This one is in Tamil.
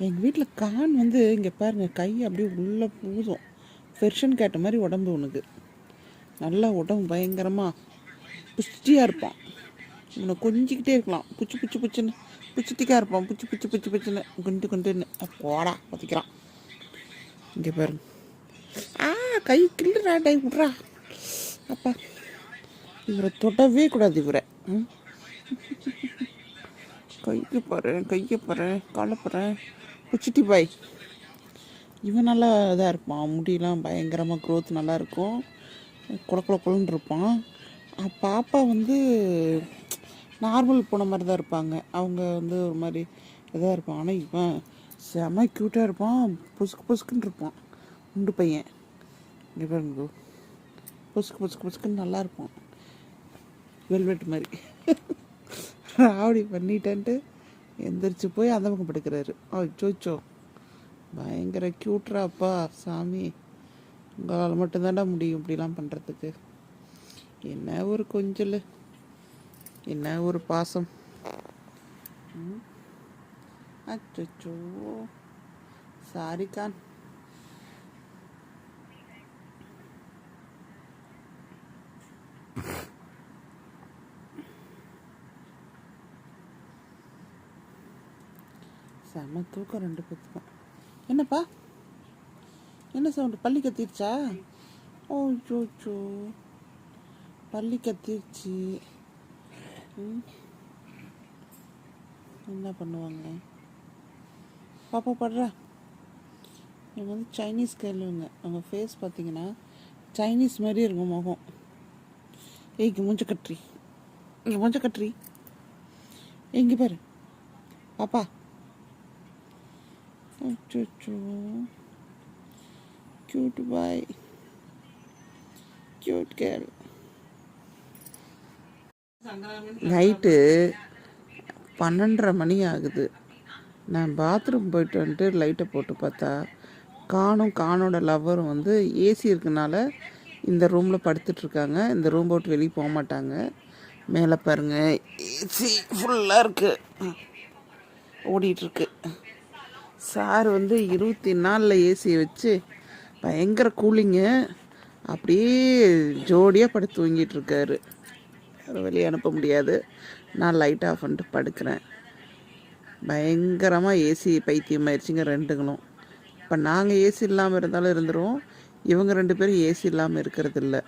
எங்கள் வீட்டில் கான் வந்து இங்கே பாருங்கள், கை அப்படியே உள்ளே பூதும். பெர்ஷன் கேட்ட மாதிரி உடம்பு உனக்கு, நல்லா உடம்பு பயங்கரமாக புஷ்டியாக இருப்பான். இவனை கொஞ்சிக்கிட்டே இருக்கலாம், புச்சு புச்சு புச்சுன்னு புச்சுத்திக்காக இருப்பான். புச்சு புச்சு புச்சு புச்சுன்னு குண்டுன்னு போடா பற்றிக்கிறான். இங்கே பாருங்க, கை கிள்ளுறா, டை விட்றா அப்பா. இவரை தொடவே கூடாது இவரை. கையை பாரு, காலை பாரு, புச்சிட்டி பாய். இவன் நல்லா இதாக இருப்பான், முடியெல்லாம் பயங்கரமாக க்ரோத் நல்லாயிருக்கும், குளன்னு இருப்பான். பாப்பா வந்து நார்மல் போன மாதிரி தான் இருப்பாங்க. அவங்க வந்து ஒரு மாதிரி இதாக இருப்பான். ஆனால் இவன் செம க்யூட்டாக இருப்பான், பொசுக்குன்னு இருப்பான். உண்டு பையன் இங்கே பாருங்க, பொசுக்குன்னு நல்லா இருப்பான், வெல்வெட் மாதிரி. ராவடி பண்ணிட்டேன்ட்டு எந்திரிச்சு போய் அந்த பக்கம் படுக்கிறாரு. சோச்சோ, பயங்கர க்யூட்ரா அப்பா சாமி. உங்களால் மட்டும்தாண்டா முடியும் இப்படிலாம் பண்ணுறதுக்கு. என்ன ஒரு கொஞ்சல், என்ன ஒரு பாசம். அச்சோ சாரிக்கான். செம தூக்கம் ரெண்டு பேத்துக்கும். என்னப்பா, என்ன சவுண்டு? பள்ளி கத்திருச்சா? ஓ சோச்சோ, பள்ளி கத்திருச்சு. என்ன பண்ணுவாங்க பாப்பா? படுறா. இவங்க வந்து சைனீஸ் கேள்விங்க. அவங்க ஃபேஸ் பார்த்தீங்கன்னா சைனீஸ் மாதிரியே இருக்கும் முகம். இங்கே மூஞ்ச கட்டுறி, இங்கே பாரு பாப்பா. அச்சோ, கியூட் பாய், கியூட் கேர்ள். நைட்டு 12:30 மணி ஆகுது. நான் பாத்ரூம் போயிட்டு வந்துட்டு லைட்டை போட்டு பார்த்தா கானோட லவ்வரும் வந்து ஏசி இருக்கனால இந்த ரூமில் படுத்துட்ருக்காங்க. இந்த ரூம் போட்டு வெளியே போக மாட்டாங்க. மேலே பாருங்கள், ஏசி ஃபுல்லாக இருக்குது, ஓடிட்டுருக்கு. சார் வந்து 24 ஏசியை வச்சு பயங்கர கூலிங்கு, அப்படியே ஜோடியாக படுத்து தூங்கிட்டுருக்காரு. வெளியே அனுப்ப முடியாது. நான் லைட் ஆஃப் பண்ணிட்டு படுக்கிறேன். பயங்கரமாக ஏசி பைத்தியம் ஆயிடுச்சுங்க ரெண்டுங்களும். இப்போ நாங்கள் ஏசி இல்லாமல் இருந்தாலும் இருந்துருவோம், இவங்க 2 பேரும் ஏசி இல்லாமல் இருக்கிறது இல்லை.